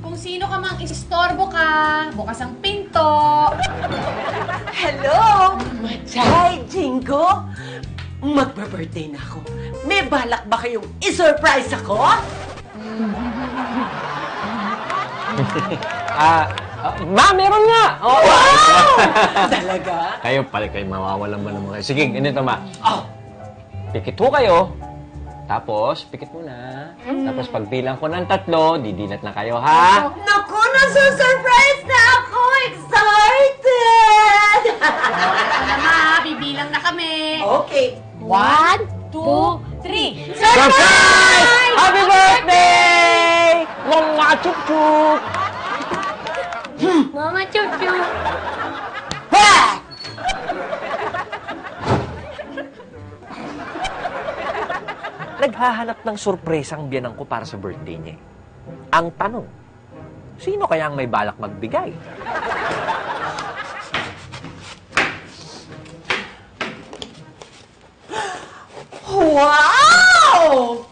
Kung sino ka mang istorbo ka, bukas ang pinto. Hello! Hi, Jingo! Magbe-birthday na ako. May balak ba kayong i-surprise ako? Meron nga! Wow! Talaga? Kayo pala kayo mawawalan ba naman kayo? Sige, ganito ma. Oh! Pikit ho kayo. Tapos, pikit muna. Tapos pagbilang ko ng 3, didilat na kayo, ha? Naku, nasusurprise na ako! Excited! Ano na, bibilang na kami. Okay. 1, 2, 3. Surprise! Happy birthday! Mga chup-chup! Mama chup-chup. Ha! Naghahanap ng sorpresang biyanang ko para sa birthday niya. Ang tanong, sino kaya ang may balak magbigay? Wow!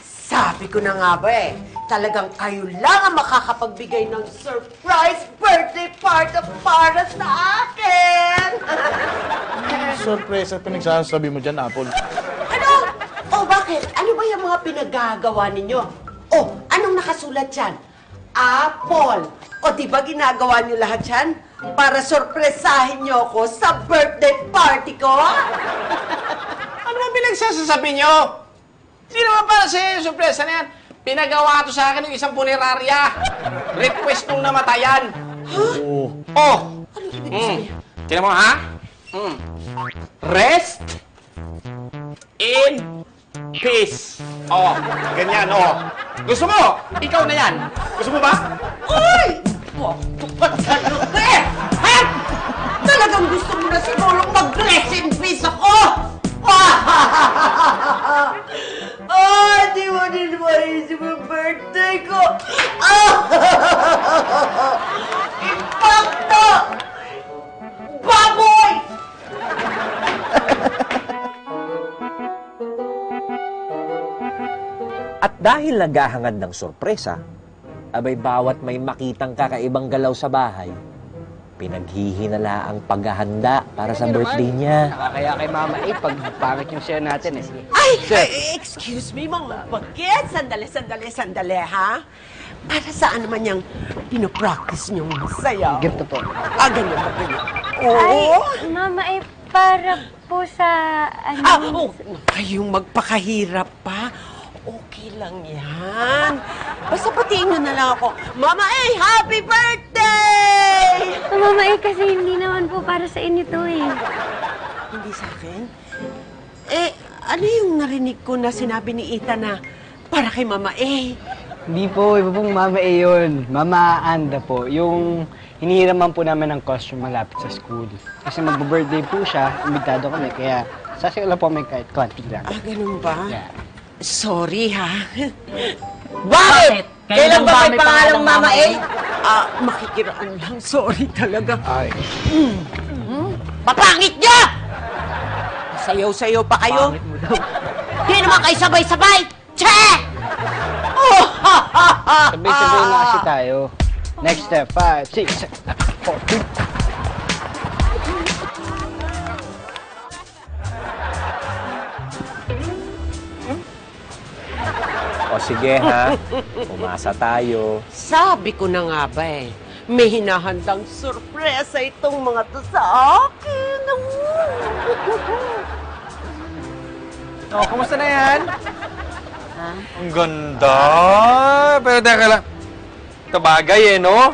Sabi ko na nga ba talagang kayo lang ang makakapagbigay ng surprise birthday party para sa akin! Surprise at pinagsasabi mo dyan, Apple. Ano? Oh, bakit? Ano ba yung mga pinagagawa ninyo? Oh, anong nakasulat yan? Apple! O di ba ginagawa niyo lahat yan? Para sorpresahin niyo ako sa birthday party ko? Ano ba pinagsasasabi nyo? Hindi naman para sa surpresa na yan. Pinagawa to sa akin ng isang punerarya. Request nung namatayan. Oo. Oh! Ano ibig sabihin? Tignan mo, ha? Rest in peace. Oh, ganyan, oh. Gusto mo? Ikaw na yan. Gusto mo ba? Uy! Talaga! Ha? Talagang gusto mo na siguro mag-rest in peace ako? Di mo din maisip ang birthday ko. Impacto! Baboy! At dahil naghahangad ng sorpresa, abay bawat may makitang kakaibang galaw sa bahay, pinaghihinala ang paghahanda para sa birthday niya. Kaya kay Mama pag pangit yung share natin eh. Ay, excuse me, mga baget. Sandali, ha? Para saan naman yung pinopractice niyong sayaw? Ganito po. Ganyan ba, ganyan? Oo? Ay, Mama para po sa ano. Kayong magpakahirap pa. Okay lang yan. Basta patiin nyo na lang ako. Mama happy birthday! Mama kasi hindi naman po para sa inyo to eh. Hindi sa akin? Ano yung narinig ko na sinabi ni Ethan na para kay Mama Hindi po, iba pong Mama yun. Mama Anda po. Yung hinihiraman po namin ng costume malapit sa school. Kasi mag-birthday po siya, imbitado kami. Kaya sasayo lang po may kahit konti lang. Ganun ba? Yeah. Sorry, ha? Bakit? Kailan ba may pangalang Mama Makikiraan lang. Sorry talaga. Ay. Papangit niyo! Sayaw-sayaw pa kayo? Di naman kayo sabay-sabay! Che! Sabay-sabay na kasi tayo. Next step, 5, 6, 7, 8, 4, 2. O sige ha, umasa tayo. Sabi ko na nga ba may hinahandang sorpresa itong mga to sa akin. Oh, kumusta na yan? Ang ganda! Pero teka lang. Kabagay no?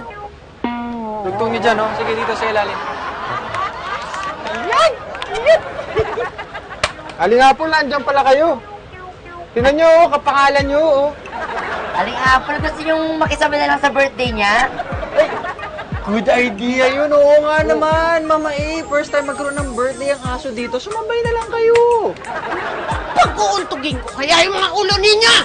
Tugtong niyo dyan, no? Sige, dito sa ilalim. Aling Apple, nandiyan pala kayo. Tingnan nyo, kapangalan nyo, Aling Apple, gusto yung makisama na lang sa birthday niya? Ay, good idea yun. Oo nga naman, Mama First time magkaroon ng birthday ang aso dito. Sumambay na lang kayo. Pag-uuntugin ko kaya yung mga ulo ninyo!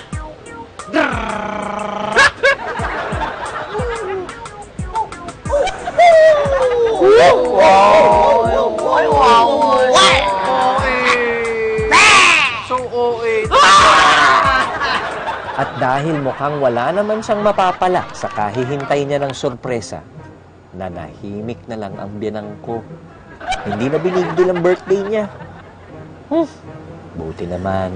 At dahil dahil mukhang wala naman siyang mapapala sa kahihintay niya ng sorpresa, nanahimik na lang ang biyanang ko. Hindi na binigil ang birthday niya. Buti naman.